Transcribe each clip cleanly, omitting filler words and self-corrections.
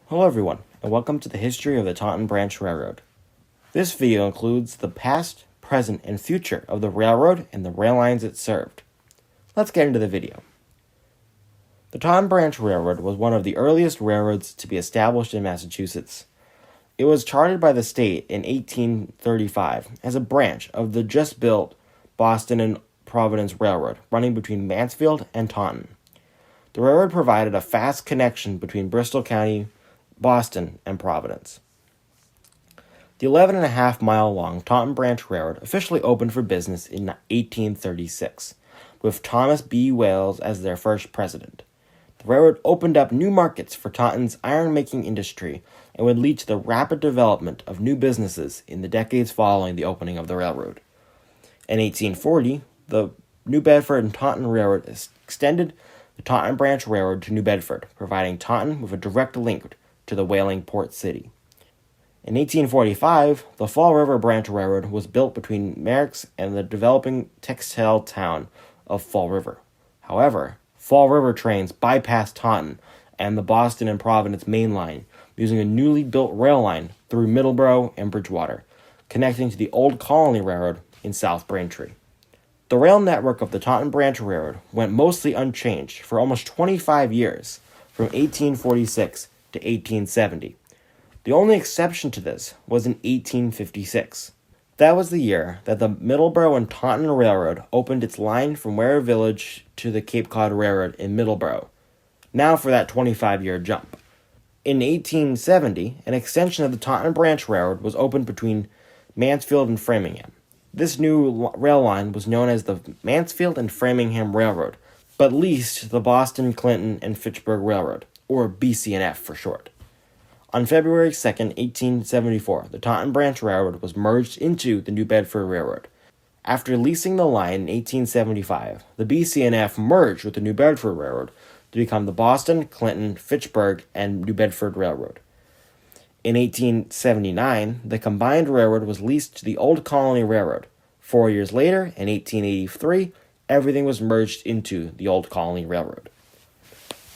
Hello everyone, and welcome to the history of the Taunton Branch Railroad. This video includes the past, present, and future of the railroad and the rail lines it served. Let's get into the video. The Taunton Branch Railroad was one of the earliest railroads to be established in Massachusetts. It was chartered by the state in 1835 as a branch of the just-built Boston and Providence Railroad running between Mansfield and Taunton. The railroad provided a fast connection between Bristol County, Boston, and Providence. The 11.5-mile-long Taunton Branch Railroad officially opened for business in 1836, with Thomas B. Wales as their first president. The railroad opened up new markets for Taunton's iron-making industry and would lead to the rapid development of new businesses in the decades following the opening of the railroad. In 1840, the New Bedford and Taunton Railroad extended the Taunton Branch Railroad to New Bedford, providing Taunton with a direct link to the whaling port city. In 1845, the Fall River Branch Railroad was built between Merrick's and the developing textile town of Fall River. However, Fall River trains bypassed Taunton and the Boston and Providence Main Line using a newly built rail line through Middleborough and Bridgewater, connecting to the Old Colony Railroad in South Braintree. The rail network of the Taunton Branch Railroad went mostly unchanged for almost 25 years, from 1846 to 1870. The only exception to this was in 1856. That was the year that the Middleborough and Taunton Railroad opened its line from Ware Village to the Cape Cod Railroad in Middleborough. Now for that 25-year jump. In 1870, an extension of the Taunton Branch Railroad was opened between Mansfield and Framingham. This new rail line was known as the Mansfield and Framingham Railroad, but leased the Boston, Clinton, and Fitchburg Railroad, or BC&F for short. On February 2, 1874, the Taunton Branch Railroad was merged into the New Bedford Railroad. After leasing the line in 1875, the BC&F merged with the New Bedford Railroad to become the Boston, Clinton, Fitchburg, and New Bedford Railroad. In 1879, the combined railroad was leased to the Old Colony Railroad. 4 years later, in 1883, everything was merged into the Old Colony Railroad.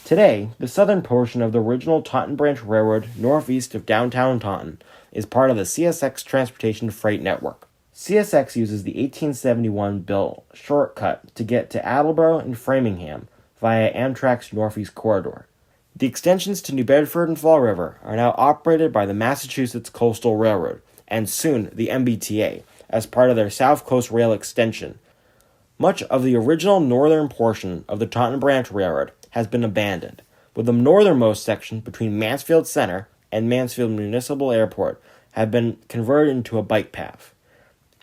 Today, the southern portion of the original Taunton Branch Railroad, northeast of downtown Taunton, is part of the CSX Transportation Freight Network. CSX uses the 1871-built shortcut to get to Attleboro and Framingham via Amtrak's Northeast Corridor. The extensions to New Bedford and Fall River are now operated by the Massachusetts Coastal Railroad, and soon the MBTA, as part of their South Coast Rail extension. Much of the original northern portion of the Taunton Branch Railroad has been abandoned, with the northernmost section between Mansfield Center and Mansfield Municipal Airport have been converted into a bike path.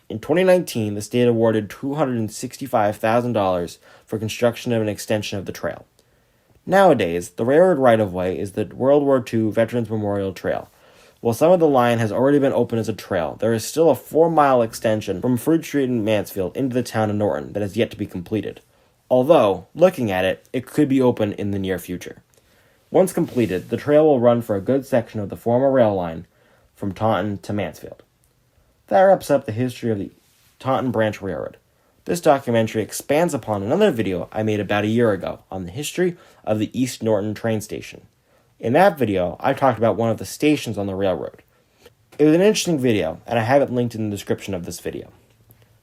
In 2019, the state awarded $265,000 for construction of an extension of the trail. Nowadays, the railroad right-of-way is the World War II Veterans Memorial Trail. While some of the line has already been opened as a trail, there is still a 4-mile extension from Fruit Street in Mansfield into the town of Norton that has yet to be completed. Although, looking at it, it could be open in the near future. Once completed, the trail will run for a good section of the former rail line from Taunton to Mansfield. That wraps up the history of the Taunton Branch Railroad. This documentary expands upon another video I made about a year ago on the history of the East Norton train station. In that video, I talked about one of the stations on the railroad. It was an interesting video, and I have it linked in the description of this video.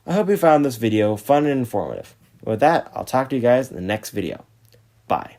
I hope you found this video fun and informative. With that, I'll talk to you guys in the next video. Bye.